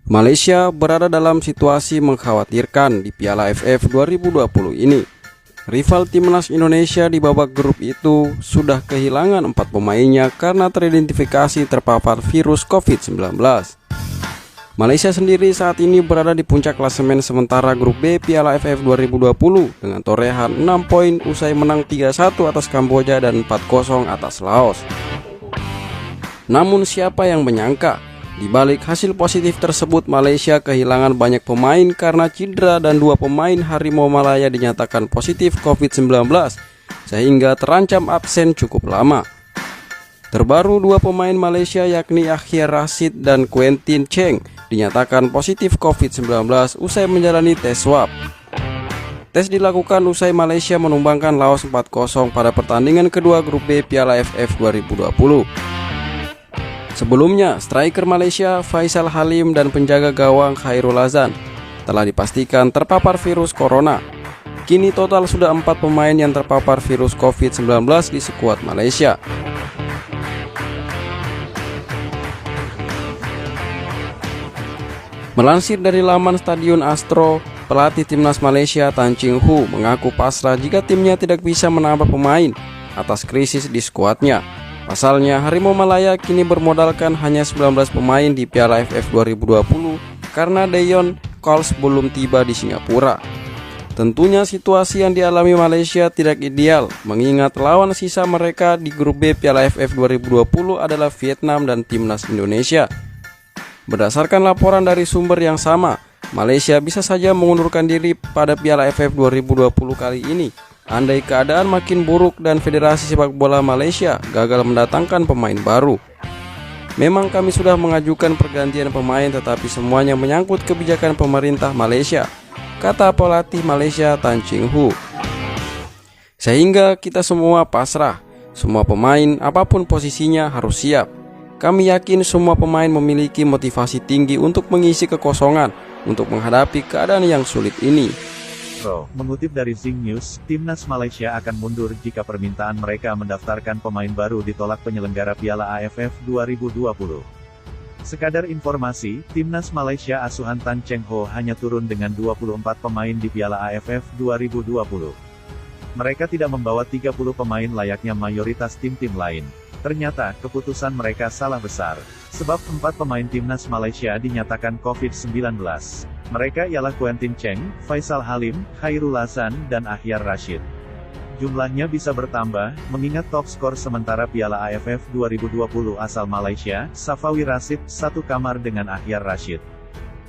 Malaysia berada dalam situasi mengkhawatirkan di Piala AFF 2020 ini. Rival timnas Indonesia di babak grup itu sudah kehilangan 4 pemainnya karena teridentifikasi terpapar virus COVID-19. Malaysia sendiri saat ini berada di puncak klasemen sementara grup B Piala AFF 2020 dengan torehan 6 poin usai menang 3-1 atas Kamboja dan 4-0 atas Laos. Namun siapa yang menyangka, di balik hasil positif tersebut Malaysia kehilangan banyak pemain karena cedera dan 2 pemain Harimau Malaya dinyatakan positif COVID-19 sehingga terancam absen cukup lama. Terbaru 2 pemain Malaysia yakni Akhyar Rashid dan Quentin Cheng dinyatakan positif COVID-19 usai menjalani tes swab. Tes dilakukan usai Malaysia menumbangkan Laos 4-0 pada pertandingan kedua grup B Piala AFF 2020. Sebelumnya, striker Malaysia Faisal Halim dan penjaga gawang Khairul Azan telah dipastikan terpapar virus corona. Kini total sudah 4 pemain yang terpapar virus COVID-19 di skuad Malaysia. Melansir dari laman Stadion Astro, pelatih timnas Malaysia Tan Cheng Ho mengaku pasrah jika timnya tidak bisa menambah pemain atas krisis di skuadnya. Pasalnya, Harimau Malaya kini bermodalkan hanya 19 pemain di Piala AFF 2020 karena Deyon Kals belum tiba di Singapura. Tentunya situasi yang dialami Malaysia tidak ideal, mengingat lawan sisa mereka di grup B Piala AFF 2020 adalah Vietnam dan Timnas Indonesia. Berdasarkan laporan dari sumber yang sama, Malaysia bisa saja mengundurkan diri pada Piala AFF 2020 kali ini andai keadaan makin buruk dan Federasi Sepak Bola Malaysia gagal mendatangkan pemain baru. Memang kami sudah mengajukan pergantian pemain tetapi semuanya menyangkut kebijakan pemerintah Malaysia, kata pelatih Malaysia Tan Cheng Ho. Sehingga kita semua pasrah, semua pemain apapun posisinya harus siap. Kami yakin semua pemain memiliki motivasi tinggi untuk mengisi kekosongan untuk menghadapi keadaan yang sulit ini. Mengutip dari Zing News, Timnas Malaysia akan mundur jika permintaan mereka mendaftarkan pemain baru ditolak penyelenggara Piala AFF 2020. Sekadar informasi, Timnas Malaysia asuhan Tan Cheng Ho hanya turun dengan 24 pemain di Piala AFF 2020. Mereka tidak membawa 30 pemain layaknya mayoritas tim-tim lain. Ternyata, keputusan mereka salah besar. Sebab 4 pemain Timnas Malaysia dinyatakan COVID-19. Mereka ialah Quentin Cheng, Faisal Halim, Khairul Azan, dan Akhyar Rashid. Jumlahnya bisa bertambah, mengingat top skor sementara Piala AFF 2020 asal Malaysia, Safawi Rashid, satu kamar dengan Akhyar Rashid.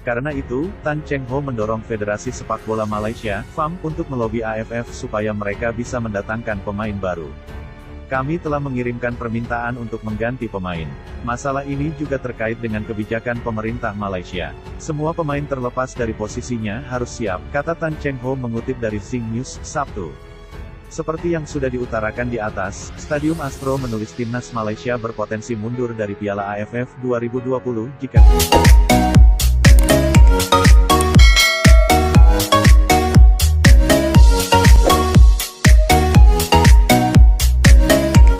Karena itu, Tan Cheng Ho mendorong Federasi Sepak Bola Malaysia, FAM, untuk melobi AFF supaya mereka bisa mendatangkan pemain baru. Kami telah mengirimkan permintaan untuk mengganti pemain. Masalah ini juga terkait dengan kebijakan pemerintah Malaysia. Semua pemain terlepas dari posisinya harus siap, kata Tan Cheng Ho mengutip dari Zing News, Sabtu. Seperti yang sudah diutarakan di atas, Stadium Astro menulis Timnas Malaysia berpotensi mundur dari Piala AFF 2020 jika